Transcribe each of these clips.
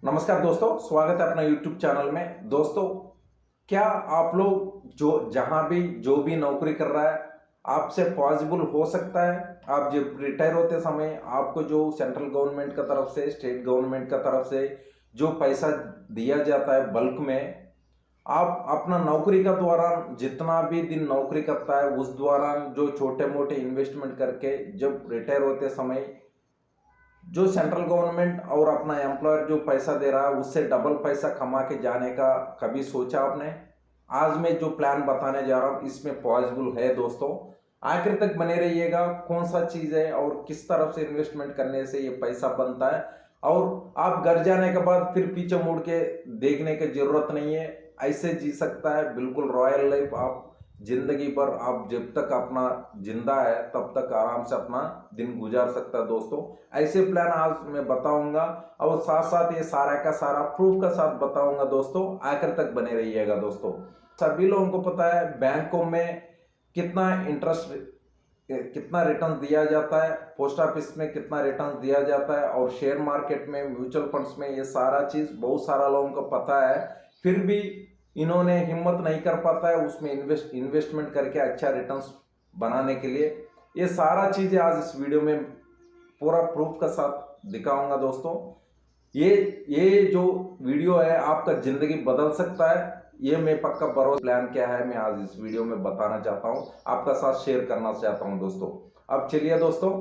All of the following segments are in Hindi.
नमस्कार दोस्तों, स्वागत है अपना YouTube चैनल में। दोस्तों, क्या आप लोग जो जहां भी जो भी नौकरी कर रहा है, आपसे पॉसिबल हो सकता है आप जब रिटायर होते समय आपको जो सेंट्रल गवर्नमेंट का तरफ से, स्टेट गवर्नमेंट का तरफ से जो पैसा दिया जाता है बल्क में, आप अपना नौकरी का दौरान जितना भी दिन नौकरी करता है उस दौरान जो छोटे मोटे इन्वेस्टमेंट करके जब रिटायर होते समय जो सेंट्रल गवर्नमेंट और अपना एम्प्लॉयर जो पैसा दे रहा है उससे डबल पैसा कमा के जाने का कभी सोचा आपने? आज मैं जो प्लान बताने जा रहा हूँ इसमें पॉसिबल है दोस्तों। आखिर तक बने रहिएगा। कौन सा चीज है और किस तरफ से इन्वेस्टमेंट करने से ये पैसा बनता है, और आप घर जाने के बाद फिर पीछे मुड़ के देखने की जरूरत नहीं है। ऐसे जी सकता है बिल्कुल रॉयल लाइफ आप जिंदगी भर। आप जब तक अपना जिंदा है तब तक आराम से अपना दिन गुजार सकता है दोस्तों। ऐसे प्लान आज मैं बताऊंगा और साथ साथ ये सारा का सारा प्रूफ का साथ बताऊंगा दोस्तों। आखिर तक बने रहिएगा दोस्तों। सभी लोगों को पता है बैंकों में कितना इंटरेस्ट, कितना रिटर्न दिया जाता है, पोस्ट ऑफिस में कितना रिटर्न दिया जाता है, और शेयर मार्केट में, म्यूचुअल फंड्स में, ये सारा चीज बहुत सारा लोगों को पता है। फिर भी इन्होंने हिम्मत नहीं कर पाता है उसमें इन्वेस्टमेंट करके अच्छा रिटर्न्स बनाने के लिए। ये सारा चीजें आज इस वीडियो में पूरा प्रूफ का साथ दिखाऊंगा दोस्तों। ये जो वीडियो है आपका जिंदगी बदल सकता है, ये मैं पक्का भरोसा। प्लान क्या है मैं आज इस वीडियो में बताना चाहता हूँ, आपका साथ शेयर करना चाहता हूँ दोस्तों। अब चलिए दोस्तों,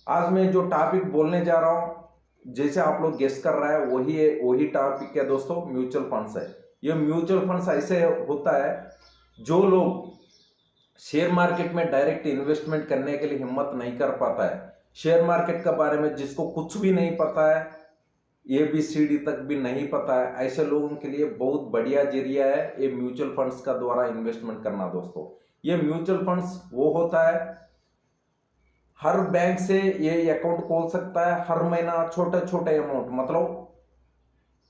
आज मैं जो टॉपिक बोलने जा रहा हूँ जैसे आप लोग गेस कर रहा है वही टॉपिक है दोस्तों, म्यूचुअल फंड्स है। ये म्यूचुअल फंड्स ऐसे होता है जो लोग शेयर मार्केट में डायरेक्ट इन्वेस्टमेंट करने के लिए हिम्मत नहीं कर पाता है, शेयर मार्केट के बारे में जिसको कुछ भी नहीं पता है, ABCD तक भी नहीं पता है, ऐसे लोगों के लिए बहुत बढ़िया जरिया है ये म्यूचुअल फंड्स का द्वारा इन्वेस्टमेंट करना दोस्तों। ये म्यूचुअल फंड्स वो होता है, हर बैंक से ये अकाउंट खोल सकता है। हर महीना छोटे छोटे अमाउंट, मतलब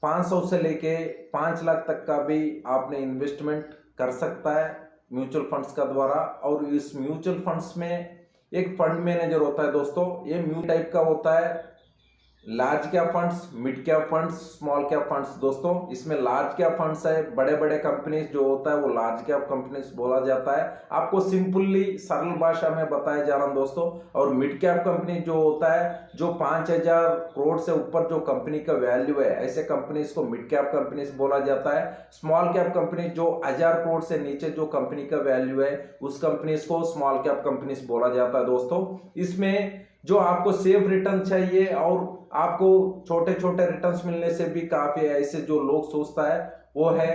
500 से लेके 5 लाख तक का भी आपने इन्वेस्टमेंट कर सकता है म्यूचुअल फंड्स का द्वारा। और इस म्यूचुअल फंड्स में एक फंड मैनेजर होता है दोस्तों। ये म्यू टाइप का होता है, large cap funds, mid cap funds, small cap funds दोस्तों। इसमें लार्ज कैप फंड्स है, बड़े बड़े कंपनीज जो होता है वो लार्ज कैप कंपनीज बोला जाता है। आपको सिंपली सरल भाषा में बताया जा रहा हूं दोस्तों। और मिड कैप कंपनी जो होता है, जो 5,000 करोड़ से ऊपर जो कंपनी का वैल्यू है, ऐसे कंपनीज को मिड कैप कंपनीज बोला जाता है। स्मॉल कैप कंपनी जो 1,000 करोड़ से नीचे जो कंपनी का वैल्यू है उस कंपनीज को स्मॉल कैप कंपनीज बोला जाता है दोस्तों। इसमें जो आपको सेफ रिटर्न चाहिए और आपको छोटे छोटे रिटर्न्स मिलने से भी काफी ऐसे जो लोग सोचता है वो है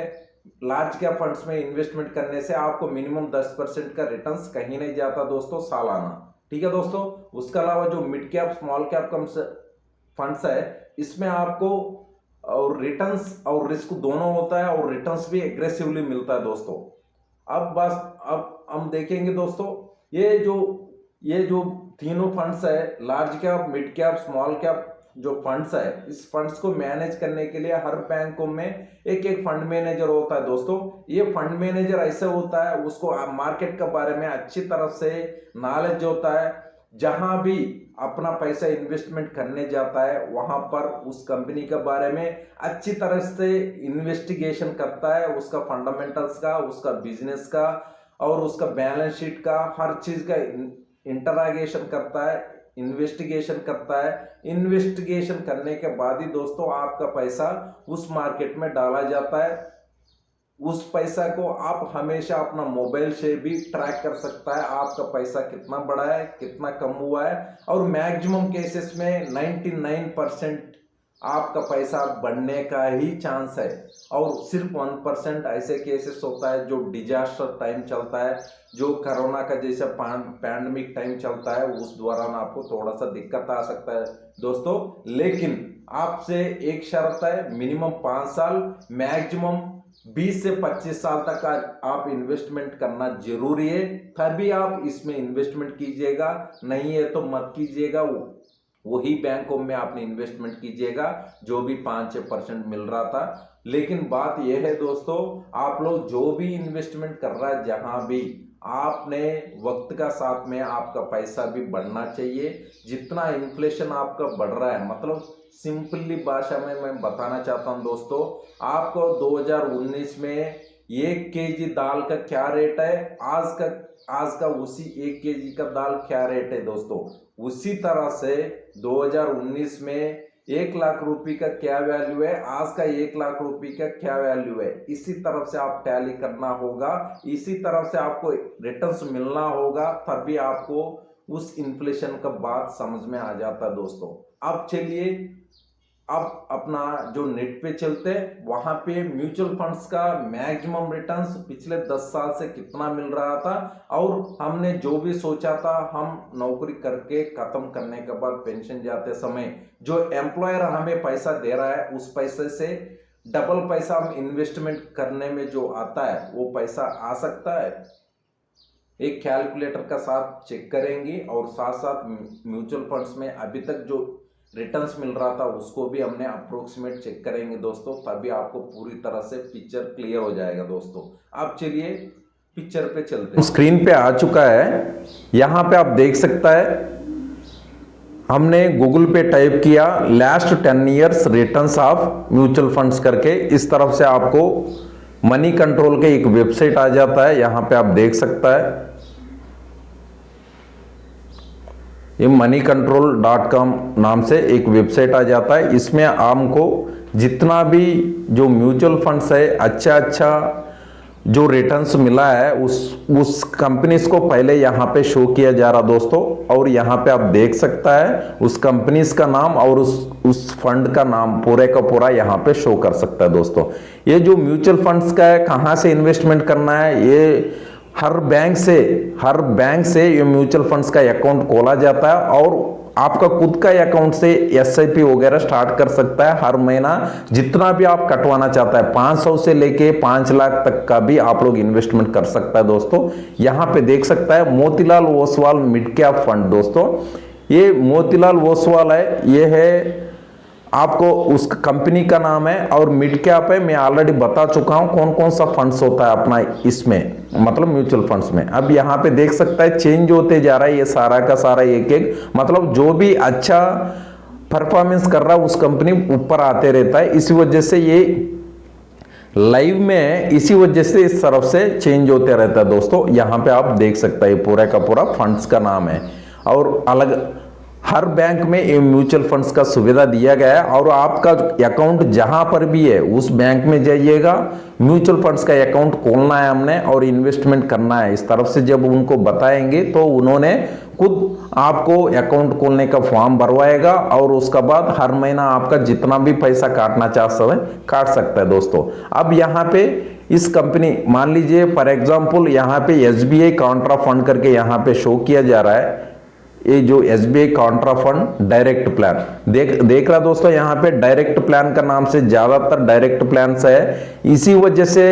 लार्ज कैप फंड्स में इन्वेस्टमेंट करने से आपको मिनिमम 10% का रिटर्न्स कहीं नहीं जाता दोस्तों सालाना। ठीक है दोस्तों। उसके अलावा जो mid cap small cap funds है इसमें आपको और रिटर्न्स और रिस्क दोनों होता है, और रिटर्न्स भी एग्रेसिवली मिलता है दोस्तों। अब हम देखेंगे दोस्तों, ये जो तीनों फंड्स है, large cap, mid cap, small cap जो फंड्स है, इस फंड्स को मैनेज करने के लिए हर बैंकों में एक एक फंड मैनेजर होता है दोस्तों। ये फंड मैनेजर ऐसा होता है उसको मार्केट के बारे में अच्छी तरह से नॉलेज होता है। जहां भी अपना पैसा इन्वेस्टमेंट करने जाता है वहां पर उस कंपनी के बारे में अच्छी तरह से इन्वेस्टिगेशन करता है, उसका फंडामेंटल्स का, उसका बिजनेस का और उसका बैलेंस शीट का, हर चीज का इंटरॉगेशन करता है, इन्वेस्टिगेशन करता है। इन्वेस्टिगेशन करने के बाद ही दोस्तों आपका पैसा उस मार्केट में डाला जाता है। उस पैसा को आप हमेशा अपना मोबाइल से भी ट्रैक कर सकता है, आपका पैसा कितना बढ़ा है, कितना कम हुआ है। और मैक्सिमम केसेस में 99% आपका पैसा बढ़ने का ही चांस है, और सिर्फ 1% ऐसे केसेस होता है जो डिजास्टर टाइम चलता है, जो कोरोना का जैसा पैंडमिक टाइम चलता है, उस दौरान आपको थोड़ा सा दिक्कत आ सकता है दोस्तों। लेकिन आपसे एक शर्त है, मिनिमम 5 साल, मैक्सिमम 20 से 25 साल तक आप इन्वेस्टमेंट करना जरूरी है, तभी आप इसमें इन्वेस्टमेंट कीजिएगा। नहीं है तो मत कीजिएगा। वही बैंकों में आपने इन्वेस्टमेंट कीजिएगा जो भी 5-6% मिल रहा था। लेकिन बात यह है दोस्तों, आप लोग जो भी इन्वेस्टमेंट कर रहा है, जहां भी आपने वक्त का साथ में आपका पैसा भी बढ़ना चाहिए। जितना इन्फ्लेशन आपका बढ़ रहा है, मतलब सिंपली भाषा में मैं बताना चाहता हूं दोस्तों, आपको 2019 में 1 केजी दाल का क्या रेट है, आज का उसी 1 केजी का दाल क्या रेट है दोस्तों। उसी तरह से 2019 में 1 लाख रुपए का क्या वैल्यू है, आज का 1 लाख रुपए का क्या वैल्यू है। इसी तरफ से आप टैली करना होगा, इसी तरफ से आपको रिटर्न्स मिलना होगा, तभी आपको उस इन्फ्लेशन का बात समझ में आ जाता है दोस्तों। अब चलिए, अब अपना जो नेट पे चलते हैं, वहां पे म्यूचुअल फंड्स का मैक्सिमम रिटर्न्स पिछले 10 साल से कितना मिल रहा था, और हमने जो भी सोचा था हम नौकरी करके खत्म करने के बाद पेंशन जाते समय जो एम्प्लॉयर हमें पैसा दे रहा है, उस पैसे से डबल पैसा हम इन्वेस्टमेंट करने में जो आता है वो पैसा आ सकता है। एक कैलकुलेटर का साथ चेक करेंगे और साथ साथ म्यूचुअल फंड्स में अभी तक जो रिटर्न्स मिल रहा था उसको भी हमने अप्रोक्सीमेट चेक करेंगे दोस्तों, तभी आपको पूरी तरह से पिक्चर क्लियर हो जाएगा दोस्तों। अब चलिए पिक्चर पे चलते हैं। स्क्रीन पे आ चुका है, यहाँ पे आप देख सकता है, हमने गूगल पे टाइप किया last 10 years returns of mutual funds करके, इस तरफ से आपको मनी कंट्रोल के एक वेबसाइट आ जाता है। यहाँ पे आप देख सकता है, ये moneycontrol.com नाम से एक वेबसाइट आ जाता है। इसमें आपको जितना भी जो म्यूचुअल फंड्स है अच्छा जो रिटर्न्स मिला है उस कंपनीज को पहले यहाँ पे शो किया जा रहा दोस्तों, और यहाँ पे आप देख सकता है उस कंपनीज का नाम और उस फंड का नाम पूरे का पूरा यहाँ पे शो कर सकता है दोस्तों। ये जो म्यूचुअल फंड्स का है, कहाँ से इन्वेस्टमेंट करना है, ये हर बैंक से ये म्यूचुअल फंड्स का अकाउंट खोला जाता है, और आपका खुद का अकाउंट से एसआईपी वगैरह स्टार्ट कर सकता है। हर महीना जितना भी आप कटवाना चाहता है, 500 से लेके 5 लाख तक का भी आप लोग इन्वेस्टमेंट कर सकता है दोस्तों। यहाँ पे देख सकता है Motilal Oswal mid cap fund दोस्तों, ये मोतीलाल ओसवाल है, ये है आपको उस कंपनी का नाम है, और मिड कैप है। मैं ऑलरेडी बता चुका हूं कौन कौन सा फंड्स होता है अपना इसमें, मतलब म्यूचुअल फंड्स में। अब यहाँ पे देख सकता है चेंज होते जा रहा है ये सारा का सारा एक मतलब जो भी अच्छा परफॉर्मेंस कर रहा है उस कंपनी ऊपर आते रहता है। इसी वजह से ये लाइव में इसी वजह से इस तरफ से चेंज होते रहता है दोस्तों। यहाँ पे आप देख सकते हैं पूरा का पूरा फंड्स का नाम है, और अलग हर बैंक में ये म्यूचुअल फंड्स का सुविधा दिया गया है। और आपका अकाउंट जहां पर भी है उस बैंक में जाइएगा, म्यूचुअल फंड्स का अकाउंट खोलना है हमने और इन्वेस्टमेंट करना है, इस तरफ से जब उनको बताएंगे तो उन्होंने खुद आपको अकाउंट खोलने का फॉर्म भरवाएगा, और उसके बाद हर महीना आपका जितना भी पैसा काटना काट सकता है दोस्तों। अब यहाँ पे इस कंपनी मान लीजिए फॉर एग्जांपल यहाँ पे एसबीआई कॉन्ट्रा फंड करके यहाँ पे शो किया जा रहा है, ये जो SBI Contra fund direct plan देख रहा दोस्तों। यहाँ पे डायरेक्ट प्लान का नाम से ज्यादातर डायरेक्ट प्लान्स है, इसी वजह से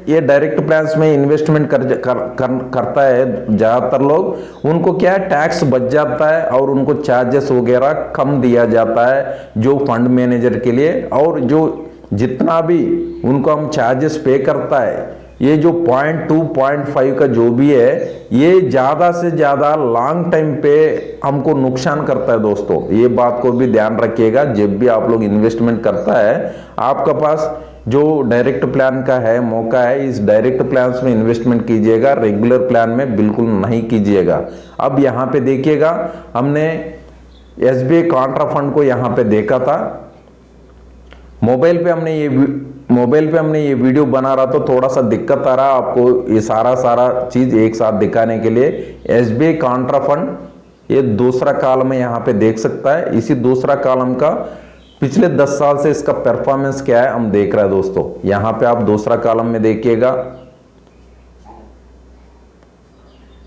ये डायरेक्ट प्लान्स में इन्वेस्टमेंट करता है ज्यादातर लोग, उनको क्या है टैक्स बच जाता है और उनको चार्जेस वगैरह कम दिया जाता है जो फंड मैनेजर के लिए। और जो जितना भी उनको हम चार्जेस पे करता है, ये जो 0.2 0.5 का जो भी है, ये ज्यादा से ज्यादा लॉन्ग टाइम पे हमको नुकसान करता है दोस्तों। ये बात को भी ध्यान रखिएगा जब भी आप लोग इन्वेस्टमेंट करता है। आपका पास जो डायरेक्ट प्लान का है मौका है, इस डायरेक्ट प्लान में इन्वेस्टमेंट कीजिएगा, रेगुलर प्लान में बिल्कुल नहीं कीजिएगा। अब यहाँ पे देखिएगा, हमने एसबीआई कॉन्ट्रा फंड को यहाँ पे देखा था, मोबाइल पे हमने ये वीडियो बना रहा तो थोड़ा सा दिक्कत आ रहा आपको ये सारा चीज एक साथ दिखाने के लिए। एसबीआई कॉन्ट्रा फंड ये दूसरा कॉलम है, यहाँ पे देख सकता है। इसी दूसरा कॉलम का पिछले 10 साल से इसका परफॉर्मेंस क्या है हम देख रहे हैं दोस्तों। यहाँ पे आप दूसरा कॉलम में देखिएगा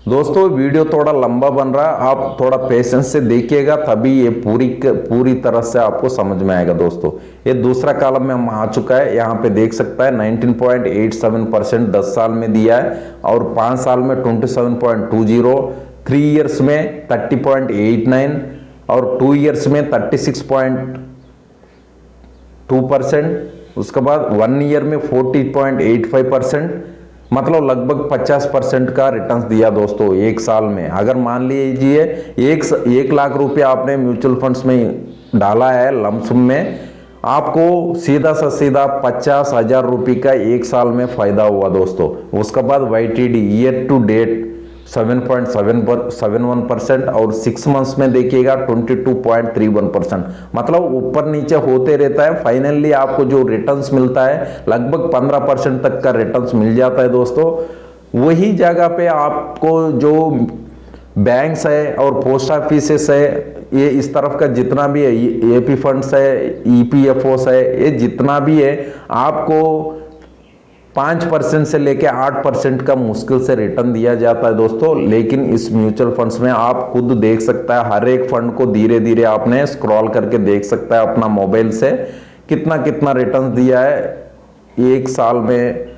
दोस्तों। वीडियो थोड़ा लंबा बन रहा है, आप थोड़ा पेशेंस से देखिएगा तभी ये पूरी तरह से आपको समझ में आएगा दोस्तों। ये दूसरा कॉलम में हम आ चुका है, यहाँ पे देख सकता है 19.87% 10 साल में दिया है, और 5 साल में 27.20, 3 इयर्स में 30.89, और 2 इयर्स में 36.2%, उसके बाद 1 ईयर में 40.85%, मतलब लगभग 50% का रिटर्न दिया दोस्तों एक साल में। अगर मान लीजिए 1 लाख रुपया आपने म्यूचुअल फंड्स में डाला है लमसम में, आपको सीधा सा सीधा 50,000 रुपये का एक साल में फायदा हुआ दोस्तों। उसके बाद YTD ईयर टू डेट 7.71% और 6 मंथ्स में देखिएगा 22.31%। मतलब ऊपर नीचे होते रहता है। फाइनली आपको जो रिटर्न्स मिलता है लगभग 15% तक का रिटर्न्स मिल जाता है दोस्तों। वही जगह पे आपको जो बैंक्स है और पोस्ट ऑफिसेस है, ये इस तरफ का जितना भी है, AP फंड्स है, EPFOs है, ये जितना भी है आपको 5% से लेके 8% का मुश्किल से रिटर्न दिया जाता है दोस्तों। लेकिन इस म्यूचुअल फंड्स में आप खुद देख सकता है, हर एक फंड को धीरे धीरे आपने स्क्रॉल करके देख सकता है अपना मोबाइल से कितना कितना रिटर्न दिया है 1 साल में,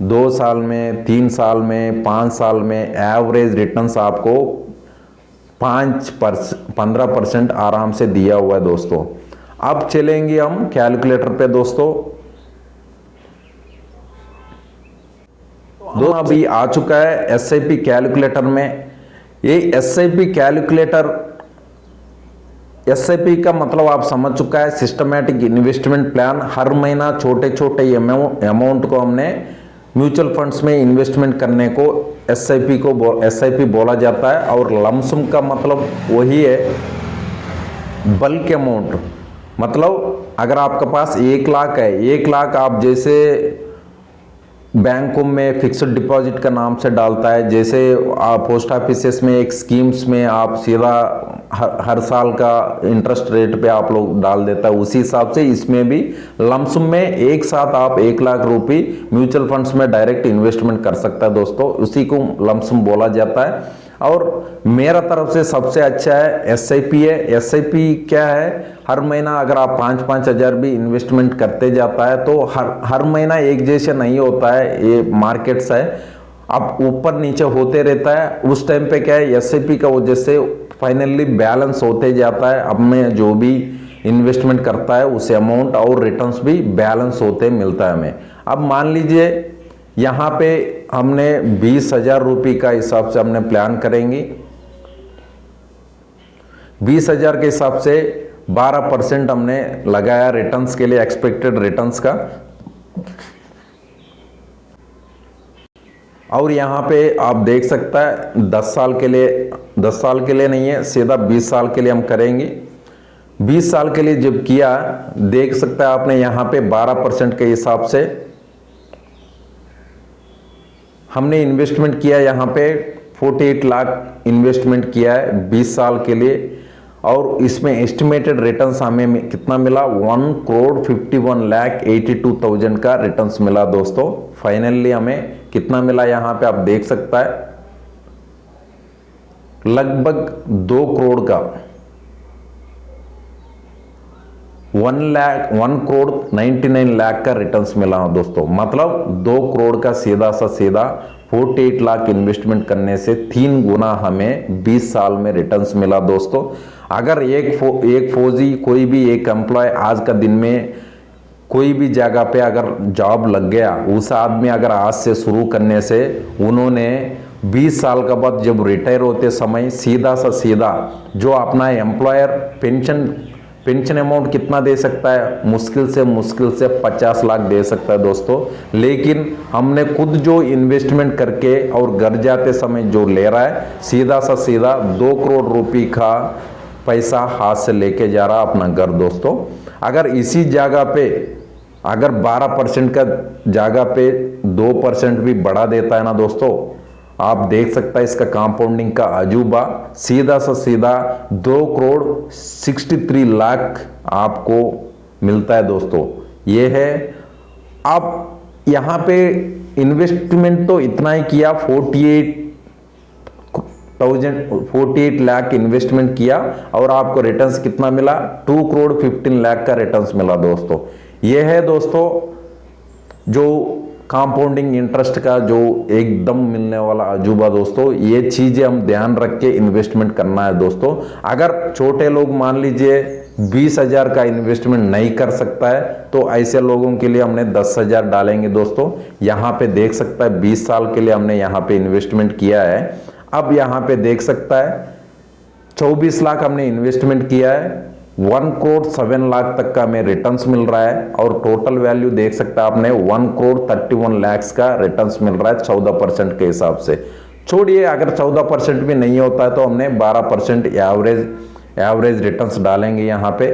2 साल में, 3 साल में, 5 साल में। एवरेज रिटर्न्स आपको 15% आराम से दिया हुआ है दोस्तों। अब चलेंगे हम कैलकुलेटर पे दोस्तों। अभी आ चुका है SIP कैलकुलेटर में। ये SIP कैलकुलेटर, SIP का मतलब आप समझ चुका है, सिस्टमैटिक इन्वेस्टमेंट प्लान। हर महीना छोटे छोटे अमाउंट को हमने म्यूचुअल फंड्स में इन्वेस्टमेंट करने को SIP बोला जाता है। और लमसम का मतलब वही है, बल्क अमाउंट। मतलब अगर आपके पास 1 लाख है, 1 लाख आप जैसे बैंकों में फिक्स्ड डिपॉजिट का नाम से डालता है, जैसे आप पोस्ट ऑफिसेस में एक स्कीम्स में आप सीधा हर साल का इंटरेस्ट रेट पे आप लोग डाल देता है, उसी हिसाब से इसमें भी लमसम में एक साथ आप 1 लाख रुपए म्यूचुअल फंड्स में डायरेक्ट इन्वेस्टमेंट कर सकता है दोस्तों। उसी को लमसम बोला जाता है। और मेरा तरफ से सबसे अच्छा है SIP है। SIP क्या है, हर महीना अगर आप 5-5 हज़ार भी इन्वेस्टमेंट करते जाता है तो हर महीना एक जैसे नहीं होता है। ये मार्केट्स है, अब ऊपर नीचे होते रहता है। उस टाइम पे क्या है, SIP का वजह से फाइनली बैलेंस होते जाता है। अब मैं जो भी इन्वेस्टमेंट करता है उस अमाउंट और रिटर्न्स भी बैलेंस होते मिलता है हमें। अब मान लीजिए यहाँ पे हमने 20,000 रुपये का हिसाब से हमने प्लान करेंगे। 20,000 के हिसाब से 12% हमने लगाया रिटर्न्स के लिए, एक्सपेक्टेड रिटर्न्स का। और यहाँ पे आप देख सकता है 10 साल के लिए नहीं है, सीधा 20 साल के लिए हम करेंगे। 20 साल के लिए जब किया, देख सकता है आपने यहाँ पे 12% के हिसाब से हमने इन्वेस्टमेंट किया। यहाँ पे 48 लाख इन्वेस्टमेंट किया है 20 साल के लिए। और इसमें एस्टिमेटेड रिटर्न्स हमें कितना मिला, 1,51,82,000 का रिटर्न्स मिला दोस्तों। फाइनली हमें कितना मिला यहाँ पे आप देख सकता है, लगभग 2 करोड़ का, 1,99 लाख का रिटर्न्स मिला दोस्तों। मतलब 2 करोड़ का सीधा 48 लाख इन्वेस्टमेंट करने से 3 गुना हमें 20 साल में रिटर्न्स मिला दोस्तों। अगर एक फौजी, कोई भी एक एम्प्लॉय आज का दिन में कोई भी जगह पे अगर जॉब लग गया, उस आदमी अगर आज से शुरू करने से उन्होंने 20 साल का बाद जब रिटायर होते समय सीधा जो अपना एम्प्लॉयर पेंशन अमाउंट कितना दे सकता है, मुश्किल से 50 लाख दे सकता है दोस्तों। लेकिन हमने खुद जो इन्वेस्टमेंट करके और घर जाते समय जो ले रहा है, सीधा 2 करोड़ रुपए का पैसा हाथ से लेके जा रहा अपना घर दोस्तों। अगर इसी जगह पे अगर 12% का जगह पे 2% भी बढ़ा देता है ना दोस्तों, आप देख सकता है इसका कंपाउंडिंग का अजूबा। सीधा 2 करोड़ 63 लाख आपको मिलता है दोस्तों। ये है। आप यहाँ पे इन्वेस्टमेंट तो इतना ही किया, 48 लाख इन्वेस्टमेंट किया और आपको रिटर्न्स कितना मिला, 2 करोड़ 15 लाख का रिटर्न्स मिला दोस्तों। ये है दोस्तों जो कंपाउंडिंग इंटरेस्ट का जो एकदम मिलने वाला अजूबा दोस्तों। ये चीजें हम ध्यान रख के इन्वेस्टमेंट करना है दोस्तों। अगर छोटे लोग मान लीजिए 20,000 का इन्वेस्टमेंट नहीं कर सकता है, तो ऐसे लोगों के लिए हमने 10,000 डालेंगे दोस्तों। यहाँ पे देख सकता है 20 साल के लिए हमने यहाँ पे इन्वेस्टमेंट किया है। अब यहाँ पे देख सकता है 24 लाख हमने इन्वेस्टमेंट किया है, 1 करोड़ 7 लाख तक का हमें रिटर्न्स मिल रहा है, और टोटल वैल्यू देख सकता है आपने 1 करोड़ 31 लाख का रिटर्न्स मिल रहा है 14% के हिसाब से। छोड़िए, अगर 14% भी नहीं होता है तो हमने 12% एवरेज रिटर्न्स डालेंगे। यहाँ पे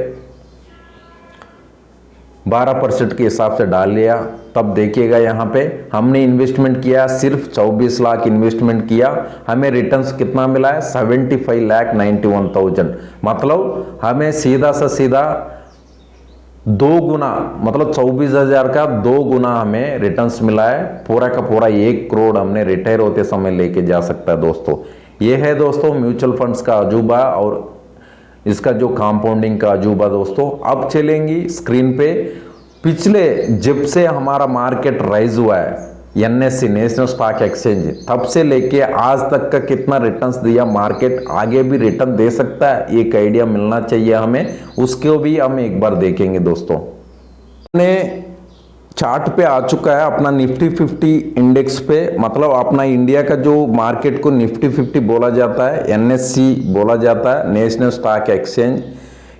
12% के हिसाब से डाल लिया। तब देखिएगा यहाँ पे हमने इन्वेस्टमेंट किया, सिर्फ 24 लाख इन्वेस्टमेंट किया, हमें रिटर्न्स कितना मिला है 75,91,000। मतलब हमें सीधा से सीधा 2 गुना, मतलब 24,000 का 2 गुना हमें रिटर्न्स मिला है। पूरा का पूरा 1 करोड़ हमने रिटायर होते समय लेके जा सकता है दोस्तों। ये है दोस्तों म्यूचुअल फंड्स का अजूबा और इसका जो कंपाउंडिंग का अजूबा दोस्तों। अब चलेंगी स्क्रीन पे, पिछले जब से हमारा मार्केट राइज हुआ है एनएससी नेशनल स्टॉक एक्सचेंज, तब से लेके आज तक का कितना रिटर्न्स दिया मार्केट, आगे भी रिटर्न दे सकता है, एक आइडिया मिलना चाहिए हमें, उसको भी हम एक बार देखेंगे दोस्तों। अपने चार्ट पे आ चुका है अपना निफ्टी 50 इंडेक्स पे, मतलब अपना इंडिया का जो मार्केट को निफ्टी 50 बोला जाता है, एनएससी बोला जाता है, नेशनल स्टॉक एक्सचेंज।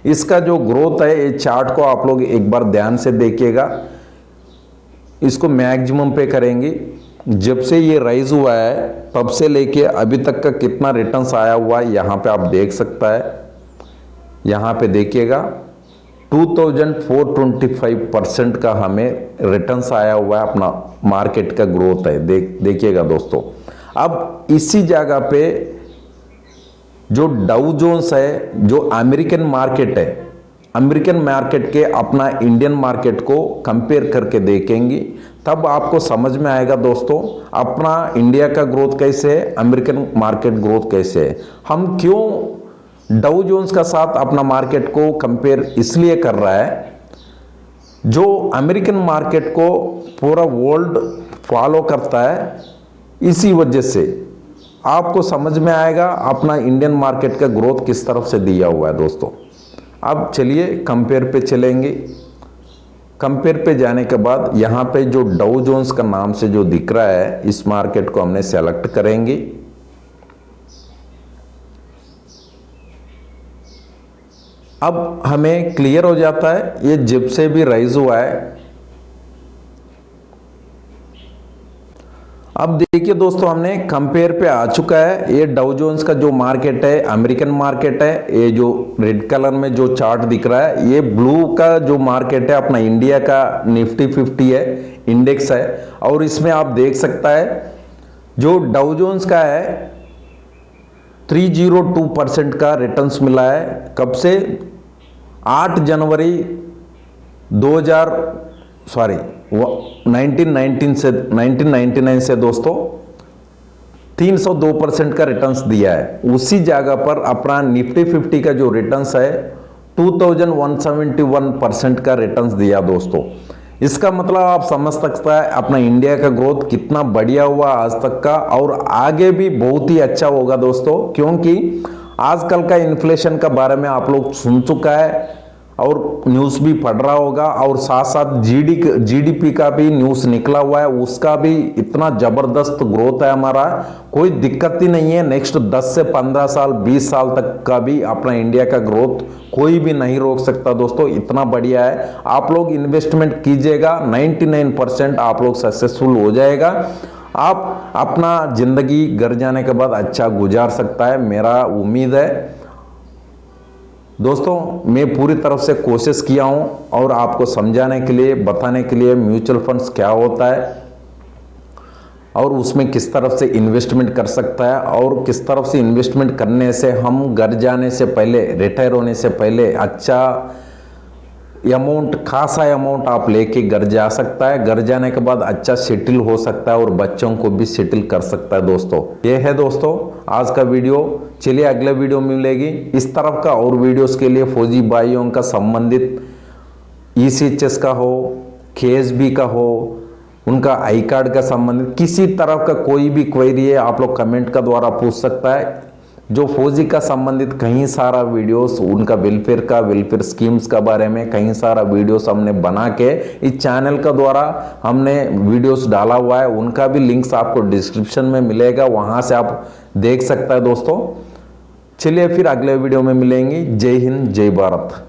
इसका जो ग्रोथ है, ये चार्ट को आप लोग एक बार ध्यान से देखिएगा, इसको मैक्सिमम पे करेंगे। जब से ये राइज हुआ है तब से लेके अभी तक का कितना रिटर्न्स आया हुआ है यहाँ पे आप देख सकता है। यहाँ पे देखिएगा 2425% का हमें रिटर्न्स आया हुआ है, अपना मार्केट का ग्रोथ है, देखिएगा दोस्तों। अब इसी जगह पे जो डाउ जोन्स है, जो अमेरिकन मार्केट है, अमेरिकन मार्केट के अपना इंडियन मार्केट को कंपेयर करके देखेंगे, तब आपको समझ में आएगा दोस्तों अपना इंडिया का ग्रोथ कैसे है, अमेरिकन मार्केट ग्रोथ कैसे है। हम क्यों डाउ जोन्स का साथ अपना मार्केट को कंपेयर इसलिए कर रहा है, जो अमेरिकन मार्केट को पूरा वर्ल्ड फॉलो करता है, इसी वजह से आपको समझ में आएगा अपना इंडियन मार्केट का ग्रोथ किस तरफ से दिया हुआ है दोस्तों। अब चलिए कंपेयर पे चलेंगे। कंपेयर पे जाने के बाद यहाँ पे जो डाउ जोन्स का नाम से जो दिख रहा है, इस मार्केट को हमने सेलेक्ट करेंगे। अब हमें क्लियर हो जाता है ये जब से भी राइज हुआ है। अब देखिए दोस्तों, हमने कंपेयर पे आ चुका है। ये डाउ जोन्स का जो मार्केट है, अमेरिकन मार्केट है। ये जो रेड कलर में जो चार्ट दिख रहा है, ये ब्लू का जो मार्केट है अपना इंडिया का निफ्टी 50 है, इंडेक्स है। और इसमें आप देख सकता है जो डाउ जोन्स का है 302% का रिटर्न्स मिला है। कब से? 8 जनवरी 1999 से दोस्तों 302% का रिटर्न्स दिया है। उसी जगह पर अपना निफ्टी 50 का जो रिटर्न्स है 2171% का रिटर्न्स दिया दोस्तों। इसका मतलब आप समझ सकता है अपना इंडिया का ग्रोथ कितना बढ़िया हुआ आज तक का, और आगे भी बहुत ही अच्छा होगा दोस्तों, क्योंकि आजकल का इन्फ्लेशन का बारे में आप लोग सुन चुका है और न्यूज़ भी पढ़ रहा होगा, और साथ साथ जीडीपी का भी न्यूज़ निकला हुआ है, उसका भी इतना ज़बरदस्त ग्रोथ है हमारा, कोई दिक्कत ही नहीं है। नेक्स्ट 10 से 15 साल 20 साल तक का भी अपना इंडिया का ग्रोथ कोई भी नहीं रोक सकता दोस्तों, इतना बढ़िया है। आप लोग इन्वेस्टमेंट कीजिएगा, 99% आप लोग सक्सेसफुल हो जाएगा। आप अपना ज़िंदगी घर जाने के बाद अच्छा गुजार सकता है, मेरा उम्मीद है दोस्तों। मैं पूरी तरफ से कोशिश किया हूं और आपको समझाने के लिए, बताने के लिए म्यूचुअल फंड्स क्या होता है और उसमें किस तरफ से इन्वेस्टमेंट कर सकता है, और किस तरफ से इन्वेस्टमेंट करने से हम घर जाने से पहले, रिटायर होने से पहले अच्छा अमाउंट, खासा अमाउंट आप लेके घर जा सकता है। घर जाने के बाद अच्छा सेटल हो सकता है और बच्चों को भी सेटल कर सकता है दोस्तों। ये है दोस्तों आज का वीडियो। चलिए अगले वीडियो में मिलेगी इस तरफ का और वीडियोस के लिए, फौजी भाइयों का संबंधित ECHS का हो, KSB का हो, उनका आई कार्ड का संबंधित किसी तरह का कोई भी क्वेरी है आप लोग कमेंट का द्वारा पूछ सकता है। जो फौजी का संबंधित कहीं सारा वीडियोस, उनका वेलफेयर स्कीम्स के बारे में कहीं सारा वीडियोस हमने बना के इस चैनल का द्वारा हमने वीडियोस डाला हुआ है। उनका भी लिंक्स आपको डिस्क्रिप्शन में मिलेगा, वहां से आप देख सकता है दोस्तों। चलिए फिर अगले वीडियो में मिलेंगे। जय हिंद, जय भारत।